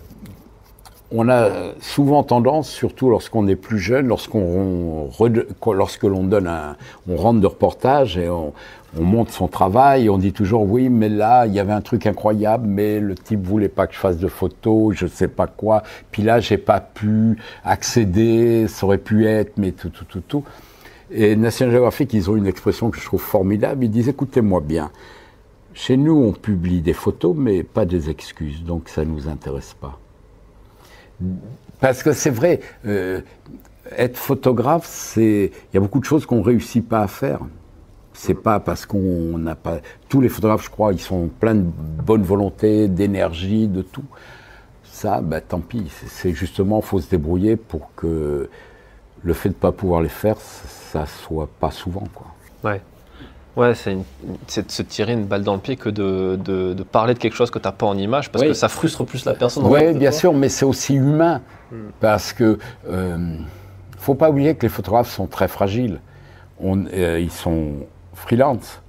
on a souvent tendance, surtout lorsqu'on est plus jeune, lorsque l'on donne on rentre de reportage et on montre son travail, et on dit toujours oui, mais là il y avait un truc incroyable, mais le type voulait pas que je fasse de photos, je sais pas quoi, puis là j'ai pas pu accéder, ça aurait pu être, mais tout. Et National Geographic, ils ont une expression que je trouve formidable, ils disent écoutez-moi bien, chez nous on publie des photos, mais pas des excuses, donc ça nous intéresse pas. Parce que c'est vrai, être photographe, il y a beaucoup de choses qu'on réussit pas à faire. C'est pas parce qu'on n'a pas... Tous les photographes, je crois, ils sont pleins de bonne volonté, d'énergie, de tout. Ça, tant pis. C'est justement, faut se débrouiller pour que le fait de pas pouvoir les faire, ça soit pas souvent, quoi. Ouais. Ouais, c'est de se tirer une balle dans le pied que de parler de quelque chose que tu n'as pas en image, parce que ça frustre plus la personne. Oui, bien sûr, mais c'est aussi humain, parce que faut pas oublier que les photographes sont très fragiles. Ils sont freelance.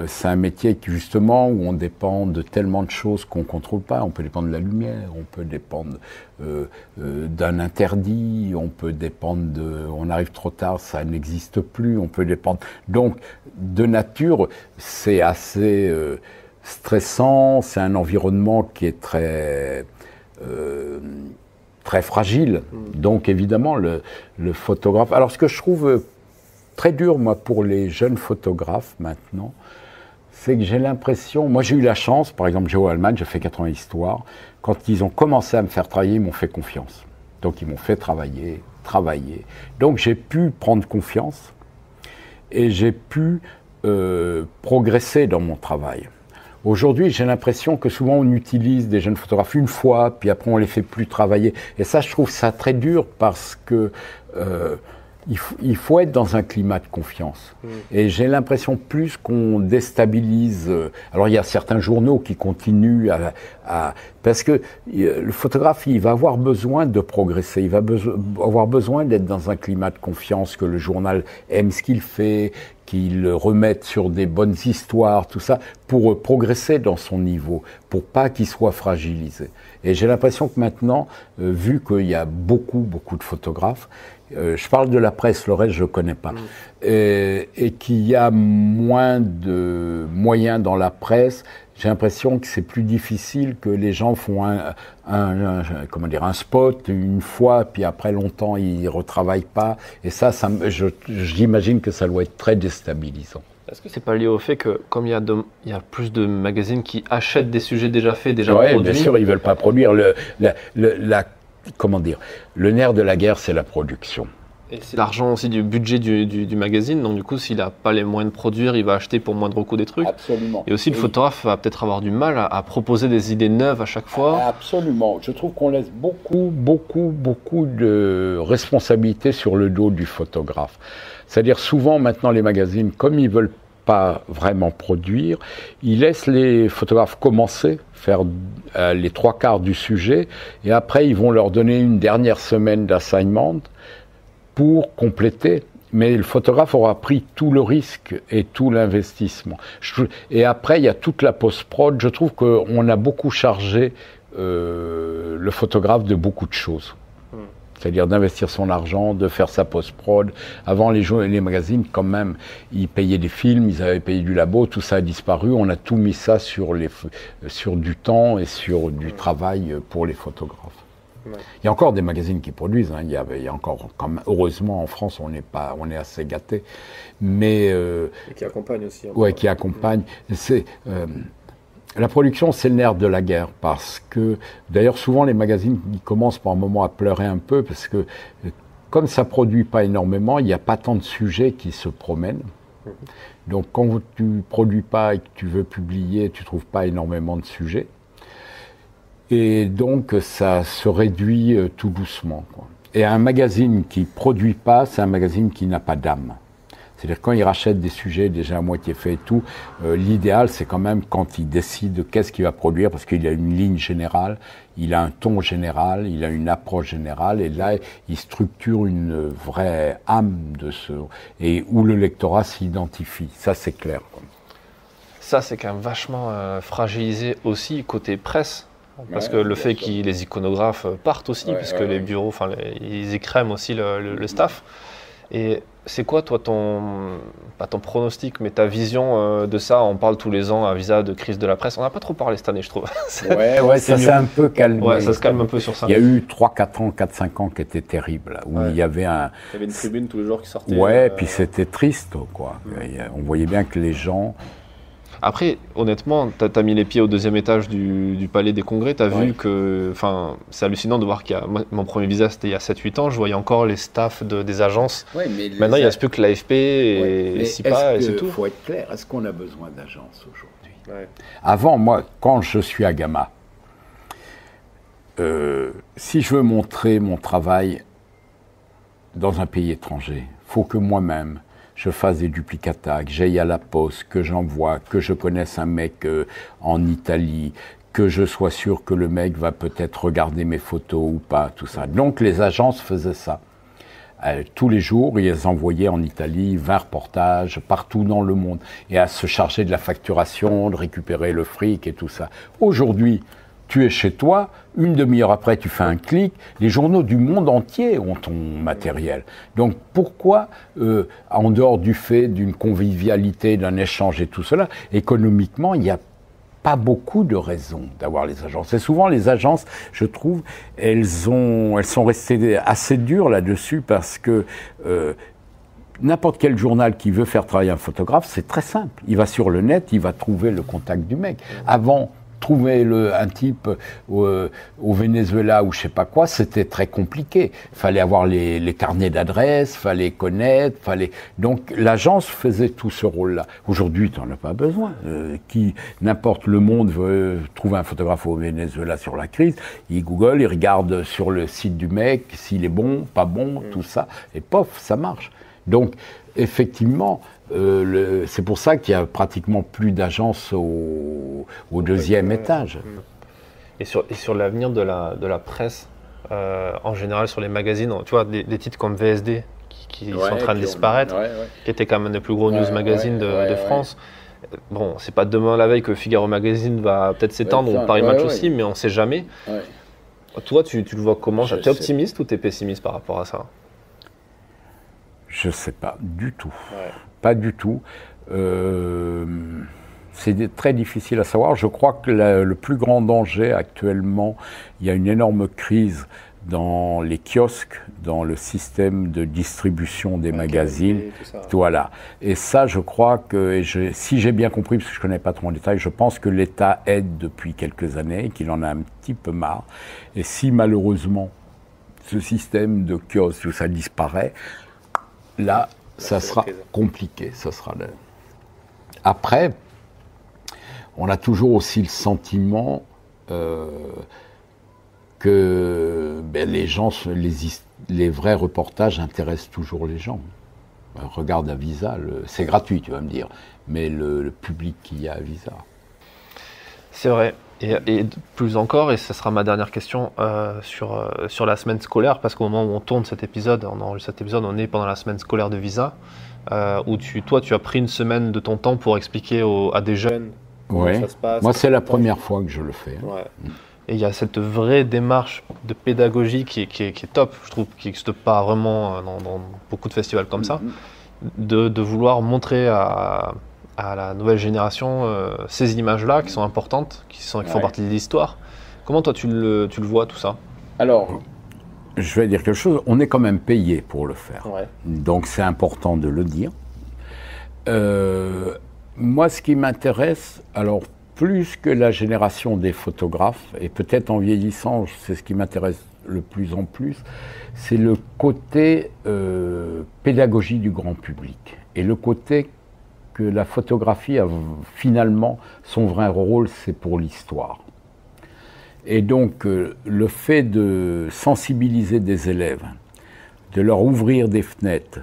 C'est un métier qui, justement, où on dépend de tellement de choses qu'on ne contrôle pas. On peut dépendre de la lumière, on peut dépendre d'un interdit, on peut dépendre on arrive trop tard, ça n'existe plus, on peut dépendre... Donc, de nature, c'est assez stressant, c'est un environnement qui est très fragile. Donc, évidemment, le photographe... Alors, ce que je trouve très dur, moi, pour les jeunes photographes, maintenant, c'est que j'ai l'impression... Moi, j'ai eu la chance, par exemple, Géo-Allemagne, j'ai fait 4 ans d'histoire. Quand ils ont commencé à me faire travailler, ils m'ont fait confiance. Donc, ils m'ont fait travailler. Donc, j'ai pu prendre confiance et j'ai pu progresser dans mon travail. Aujourd'hui, j'ai l'impression que souvent, on utilise des jeunes photographes une fois, puis après, on les fait plus travailler. Et ça, je trouve ça très dur parce que... il faut être dans un climat de confiance. Et j'ai l'impression plus qu'on déstabilise... Alors, il y a certains journaux qui continuent parce que le photographe, il va avoir besoin de progresser. Il va avoir besoin d'être dans un climat de confiance, que le journal aime ce qu'il fait, qu'il le remette sur des bonnes histoires, tout ça, pour progresser dans son niveau, pour pas qu'il soit fragilisé. Et j'ai l'impression que maintenant, vu qu'il y a beaucoup de photographes, je parle de la presse, le reste je ne connais pas, et qu'il y a moins de moyens dans la presse, j'ai l'impression que c'est plus difficile, que les gens font un spot une fois, puis après longtemps ils ne retravaillent pas, et ça j'imagine que ça doit être très déstabilisant. Est-ce que c'est pas lié au fait que, comme il y a plus de magazines qui achètent des sujets déjà faits, déjà produits? Bien sûr, ils ne veulent pas produire. Le nerf de la guerre, c'est la production. Et c'est l'argent aussi du budget du magazine, donc du coup, s'il n'a pas les moyens de produire, il va acheter pour moindre coût des trucs. Absolument. Et aussi, le photographe va peut-être avoir du mal à proposer des idées neuves à chaque fois. Absolument. Je trouve qu'on laisse beaucoup de responsabilités sur le dos du photographe. C'est-à-dire, souvent, maintenant, les magazines, comme ils ne veulent pas vraiment produire, ils laissent les photographes commencer, faire les 3/4 du sujet, et après, ils vont leur donner une dernière semaine d'assignment pour compléter. Mais le photographe aura pris tout le risque et tout l'investissement. Et après, il y a toute la post-prod. Je trouve qu'on a beaucoup chargé le photographe de beaucoup de choses. C'est-à-dire d'investir son argent, de faire sa post-prod. Avant, les magazines, quand même, ils payaient des films, ils avaient payé du labo, tout ça a disparu. On a tout mis ça sur du temps et sur du travail pour les photographes. Ouais. Il y a encore des magazines qui produisent, hein. Il y a encore, heureusement en France, on est assez gâtés. Mais, et qui accompagnent aussi. Oui, qui accompagnent. La production, c'est le nerf de la guerre, parce que, d'ailleurs, souvent, les magazines, ils commencent par un moment à pleurer un peu, parce que, comme ça produit pas énormément, il n'y a pas tant de sujets qui se promènent. Donc, quand tu produis pas et que tu veux publier, tu trouves pas énormément de sujets. Et donc, ça se réduit tout doucement, quoi. Et un magazine qui produit pas, c'est un magazine qui n'a pas d'âme. C'est-à-dire quand il rachète des sujets déjà à moitié faits et tout, l'idéal c'est quand même quand il décide qu'est-ce qu'il va produire, parce qu'il a une ligne générale, il a un ton général, il a une approche générale, et là il structure une vraie âme et où le lectorat s'identifie. Ça c'est clair, quoi. Ça c'est quand même vachement fragilisé aussi côté presse. Parce que le fait que les iconographes partent aussi, puisque les bureaux, ils écrèment aussi le staff. Et c'est quoi, toi, pas ton pronostic, mais ta vision de ça? On parle tous les ans à Visa de crise de la presse. On n'a pas trop parlé cette année, je trouve. Ouais, ça s'est un peu calmé. Ouais, ça se calme un peu sur ça. Il y a eu 4-5 ans qui étaient terribles, où il y avait une tribune tous les jours qui sortait. Ouais, puis c'était triste, quoi. On voyait bien que les gens... Après, honnêtement, tu as mis les pieds au 2e étage du Palais des Congrès, tu as vu que... c'est hallucinant de voir qu'il y a... Mon premier Visa, c'était il y a 7-8 ans, je voyais encore les staffs des agences. Ouais, mais maintenant, il ne reste plus que l'AFP et SIPA, et c'est tout. Il faut être clair, est-ce qu'on a besoin d'agences aujourd'hui? Avant, moi, quand je suis à Gamma, si je veux montrer mon travail dans un pays étranger, il faut que moi-même, je fasse des duplicata, que j'aille à la poste, que j'envoie, que je connaisse un mec en Italie, que je sois sûr que le mec va peut-être regarder mes photos ou pas, tout ça. Donc les agences faisaient ça. Tous les jours, ils envoyaient en Italie 20 reportages partout dans le monde, et à se charger de la facturation, de récupérer le fric et tout ça. Aujourd'hui, tu es chez toi, une demi-heure après, tu fais un clic, les journaux du monde entier ont ton matériel. Donc pourquoi, en dehors du fait d'une convivialité, d'un échange et tout cela, économiquement, il n'y a pas beaucoup de raisons d'avoir les agences. Et souvent, les agences, je trouve, elles sont restées assez dures là-dessus, parce que n'importe quel journal qui veut faire travailler un photographe, c'est très simple. Il va sur le net, il va trouver le contact du mec. Avant, trouver un type au Venezuela ou je sais pas quoi, c'était très compliqué. Il fallait avoir les carnets d'adresses, fallait connaître, donc l'agence faisait tout ce rôle-là. Aujourd'hui, tu n'en as pas besoin. N'importe le monde veut trouver un photographe au Venezuela sur la crise, il google, il regarde sur le site du mec s'il est bon, pas bon, tout ça, et pof, ça marche. Donc, effectivement, c'est pour ça qu'il y a pratiquement plus d'agences au 2e étage. Et sur l'avenir de la presse, en général sur les magazines, tu vois, des titres comme VSD qui sont en train de disparaître, qui était quand même un des plus gros news magazines de France. Bon, c'est pas demain la veille que Figaro Magazine va peut-être s'étendre, ou Paris Match aussi, mais on sait jamais. Toi, tu le vois comment? T'es optimiste ou t'es pessimiste par rapport à ça? Je sais pas du tout. Pas du tout. C'est très difficile à savoir. Je crois que le plus grand danger actuellement, il y a une énorme crise dans les kiosques, dans le système de distribution des magazines. Voilà. Et ça, je crois que, si j'ai bien compris, parce que je ne connais pas trop en détail, je pense que l'État aide depuis quelques années, qu'il en a un petit peu marre. Et si malheureusement, ce système de kiosques, où ça disparaît, là, ça sera compliqué. Après, on a toujours aussi le sentiment que les gens, les vrais reportages intéressent toujours les gens. Regarde à Visa, c'est gratuit, tu vas me dire, mais le public qu'il y a à Visa. C'est vrai. Et plus encore, et ce sera ma dernière question sur la semaine scolaire, parce qu'au moment où on tourne cet épisode, on enregistre cet épisode, on est pendant la semaine scolaire de Visa, où tu as pris une semaine de ton temps pour expliquer à des jeunes comment ça se passe. Moi, c'est la première fois que je le fais. Ouais. Et il y a cette vraie démarche de pédagogie qui est top, je trouve, qui n'existe pas vraiment dans beaucoup de festivals comme ça, de vouloir montrer à la nouvelle génération ces images-là qui sont importantes, qui font partie de l'histoire. Comment toi tu le vois tout ça? Alors, je vais dire quelque chose, on est quand même payé pour le faire. Ouais. Donc c'est important de le dire. Moi, ce qui m'intéresse, alors plus que la génération des photographes, et peut-être en vieillissant, c'est ce qui m'intéresse le plus en plus, c'est le côté pédagogie du grand public. Et le côté que la photographie a finalement son vrai rôle, c'est pour l'histoire. Et donc, le fait de sensibiliser des élèves, de leur ouvrir des fenêtres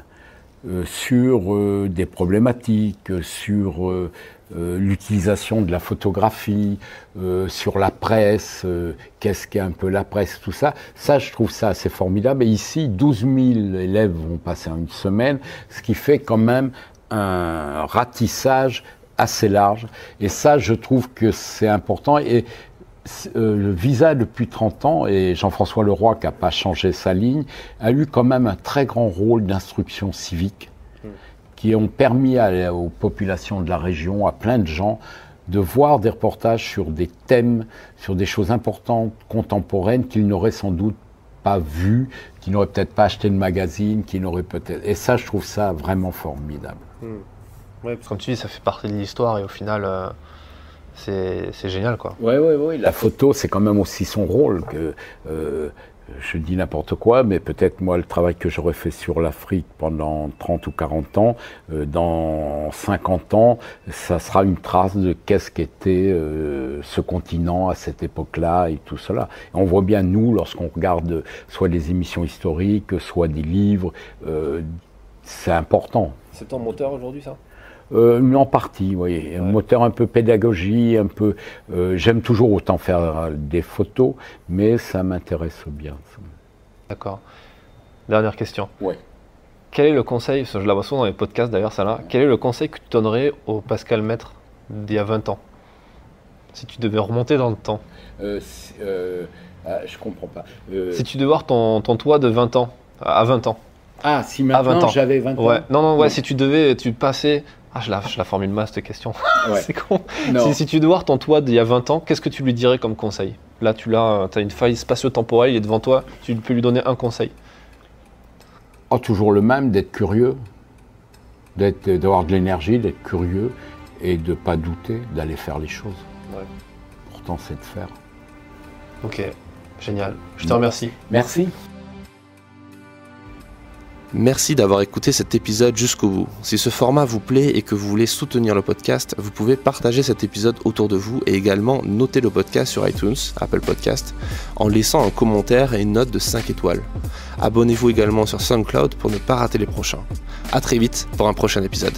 sur des problématiques, sur l'utilisation de la photographie, sur la presse, qu'est-ce qu'est un peu la presse, tout ça, je trouve ça assez formidable. Et ici, 12 000 élèves vont passer en une semaine, ce qui fait quand même un ratissage assez large. Et ça, je trouve que c'est important. Et le Visa, depuis 30 ans, et Jean-François Leroy, qui n'a pas changé sa ligne, a eu quand même un très grand rôle d'instruction civique, qui ont permis aux populations de la région, à plein de gens, de voir des reportages sur des thèmes, sur des choses importantes, contemporaines, qu'ils n'auraient sans doute pas vues, qu'ils n'auraient peut-être pas acheté de magazine, qu'ils n'auraient peut-être... Et ça, je trouve ça vraiment formidable. Oui, parce que comme tu dis, ça fait partie de l'histoire, et au final... c'est génial, quoi. Oui. La photo, c'est quand même aussi son rôle. Je dis n'importe quoi, mais peut-être moi, le travail que j'aurais fait sur l'Afrique pendant 30 ou 40 ans, dans 50 ans, ça sera une trace de qu'est-ce qu'était ce continent à cette époque-là et tout cela. Et on voit bien, nous, lorsqu'on regarde soit des émissions historiques, soit des livres, c'est important. C'est ton moteur aujourd'hui, ça ? En partie, oui. Un moteur un peu pédagogie, un peu. J'aime toujours autant faire des photos, mais ça m'intéresse bien. D'accord. Dernière question. Oui. Quel est le conseil, je la vois souvent dans les podcasts d'ailleurs, ça là. Quel est le conseil que tu donnerais au Pascal Maître d'il y a 20 ans? Si tu devais remonter dans le temps. Je comprends pas. Si tu devais voir ton toi de 20 ans, à 20 ans. Ah, si maintenant j'avais 20 ans. Ouais. Non, si tu devais, tu passais. Ah, je la formule mal cette question. Ouais. C'est con. Si tu devais voir ton toi d'il y a 20 ans, qu'est-ce que tu lui dirais comme conseil? Là, tu as une faille spatio-temporelle, il est devant toi, tu peux lui donner un conseil. Oh, toujours le même, d'être curieux, d'avoir de l'énergie, d'être curieux et de ne pas douter, d'aller faire les choses. Ouais. Pourtant, c'est de faire. Ok, génial. Je te remercie. Merci. Merci d'avoir écouté cet épisode jusqu'au bout. Si ce format vous plaît et que vous voulez soutenir le podcast, vous pouvez partager cet épisode autour de vous et également noter le podcast sur iTunes, Apple Podcast, en laissant un commentaire et une note de 5 étoiles. Abonnez-vous également sur SoundCloud pour ne pas rater les prochains. À très vite pour un prochain épisode.